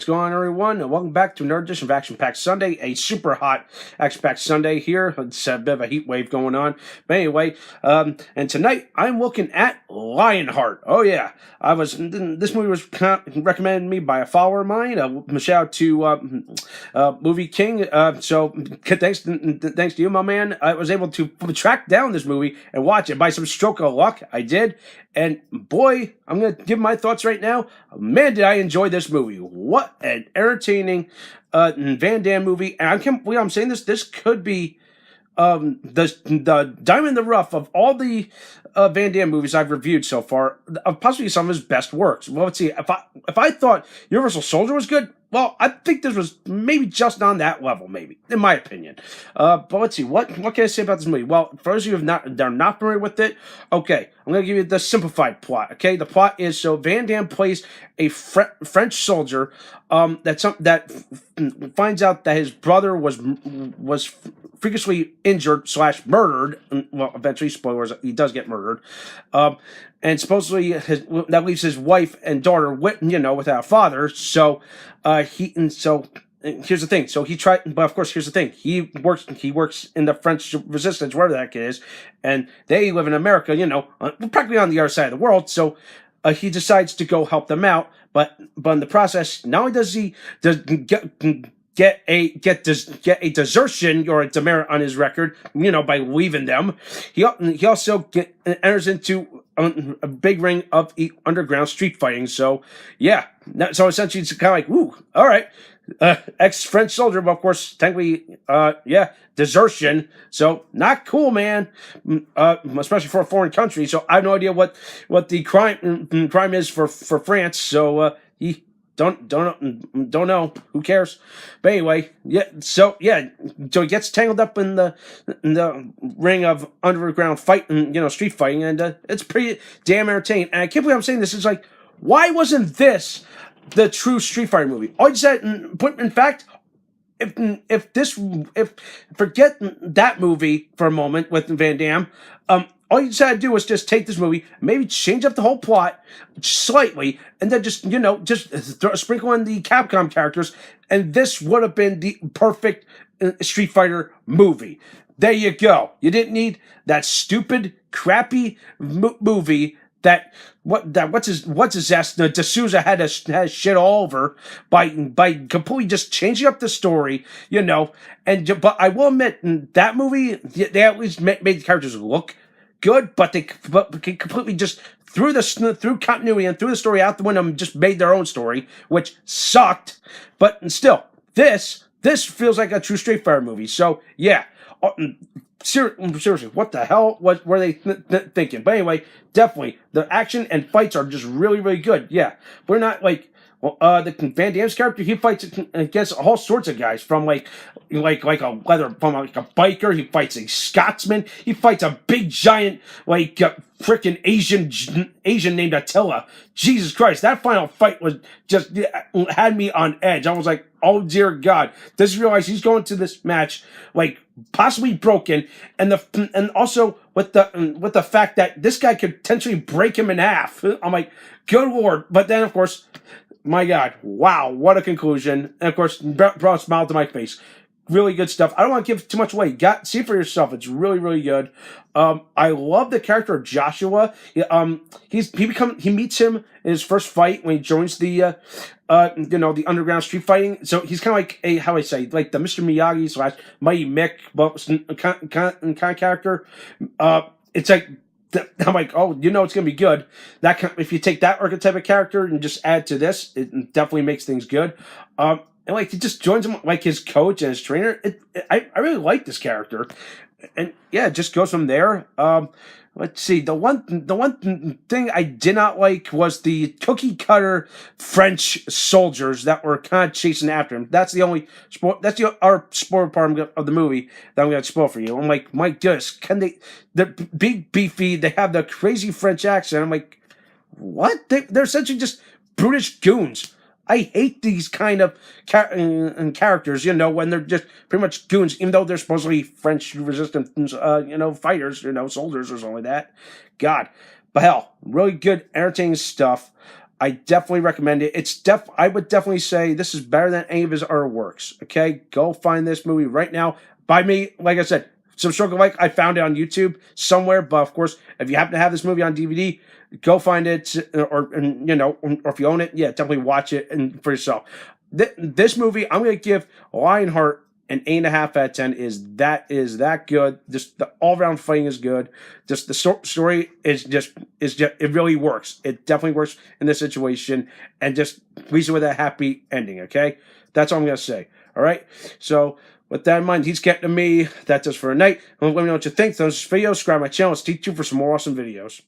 What's going on, everyone? And welcome back to Nerd Edition of Action Packed Sunday, a super hot Action Packed Sunday here. It's a bit of a heat wave going on. But anyway, and tonight I'm looking at Lionheart. Oh, yeah. This movie was recommended to me by a follower of mine. Shout out to Movie King. So thanks to you, my man. I was able to track down this movie and watch it by some stroke of luck. I did. And boy, I'm going to give my thoughts right now. Man, did I enjoy this movie. What an entertaining Van Damme movie. And I'm saying this could be the diamond in the rough of all the Van Damme movies I've reviewed so far, possibly some of his best works. Well, let's see. If I thought Universal Soldier was good, well, I think this was maybe just on that level, maybe, in my opinion. But let's see. What can I say about this movie? Well, for those of you who are not familiar with it, okay, I'm going to give you the simplified plot, okay? The plot is, so Van Damme plays a French soldier that finds out that his brother was freakishly injured / murdered. Well, eventually, spoilers, he does get murdered. And supposedly that leaves his wife and daughter without a father. So here's the thing. So he tried, but of course, here's the thing. He works in the French resistance, wherever that is, and they live in America, practically on the other side of the world. So he decides to go help them out, but in the process, not only does he get a desertion or a demerit on his record, by leaving them, he also enters into a big ring of underground street fighting. So yeah, so essentially it's kind of like, ooh, all right, ex-French soldier, but of course technically, desertion. So not cool, man. Especially for a foreign country. So I have no idea what the crime is for France. So he. Don't know. Who cares? But anyway, so he gets tangled up in the ring of underground fighting, street fighting, and it's pretty damn entertaining. And I can't believe I'm saying this. It's like, why wasn't this the true Street Fighter movie? All you said, in fact, if forget that movie for a moment with Van Damme, all you just had to do was just take this movie, maybe change up the whole plot slightly, and then just sprinkle in the Capcom characters, and this would have been the perfect Street Fighter movie. There you go. You didn't need that stupid, crappy movie what's his ass, D'Souza had shit all over by completely just changing up the story, but I will admit, that movie, they at least made the characters look good, but they completely just threw continuity and threw the story out the window and just made their own story, which sucked. But still, this feels like a true Street Fighter movie. So yeah, seriously, what the hell were they thinking? But anyway, definitely the action and fights are just really, really good. Yeah, we're not like. The Van Damme's character, he fights against all sorts of guys, from like a biker. He fights a Scotsman. He fights a big giant freaking Asian named Attila. Jesus Christ, that final fight was just had me on edge. I was like, oh dear God, does he realize he's going to this match possibly broken, and also with the fact that this guy could potentially break him in half. I'm like, good Lord. But then of course, my God, wow, what a conclusion. And of course, brought a smile to my face. Really good stuff. I don't want to give too much away. See it for yourself. It's really, really good. I love the character of Joshua. He meets him in his first fight when he joins the underground street fighting. So he's kind of like the Mr. Miyagi / Mighty Mick, but kind of character. It's like, I'm like, oh, it's going to be good. If you take that archetype of character and just add to this, it definitely makes things good. And he just joins him like his coach and his trainer. I really like this character, and yeah, it just goes from there. Let's see. The one thing I did not like was the cookie cutter French soldiers that were kind of chasing after him. That's the only our spoiler part of the movie that I'm going to spoil for you. I'm like, my goodness, they're big, beefy. They have the crazy French accent. I'm like, what? They're essentially just brutish goons. I hate these kind of characters, when they're just pretty much goons, even though they're supposedly French resistance, fighters, soldiers or something like that. God. But hell, really good, entertaining stuff. I definitely recommend it. I would definitely say this is better than any of his other works. Okay, go find this movie right now. By me, like I said, some sort of like I found it on YouTube somewhere. But of course, if you happen to have this movie on DVD, go find it, or or if you own it, yeah, definitely watch it and for yourself. This movie, I'm gonna give Lionheart an 8.5 out of 10. Is that good? Just the all around fighting is good. Just the story is just it really works. It definitely works in this situation, and just leaves you with a happy ending. Okay, that's all I'm gonna say. All right, so. With that in mind, he's getting to me. That's just for a night. Let me know what you think. Those videos, subscribe to my channel. Let's teach you for some more awesome videos.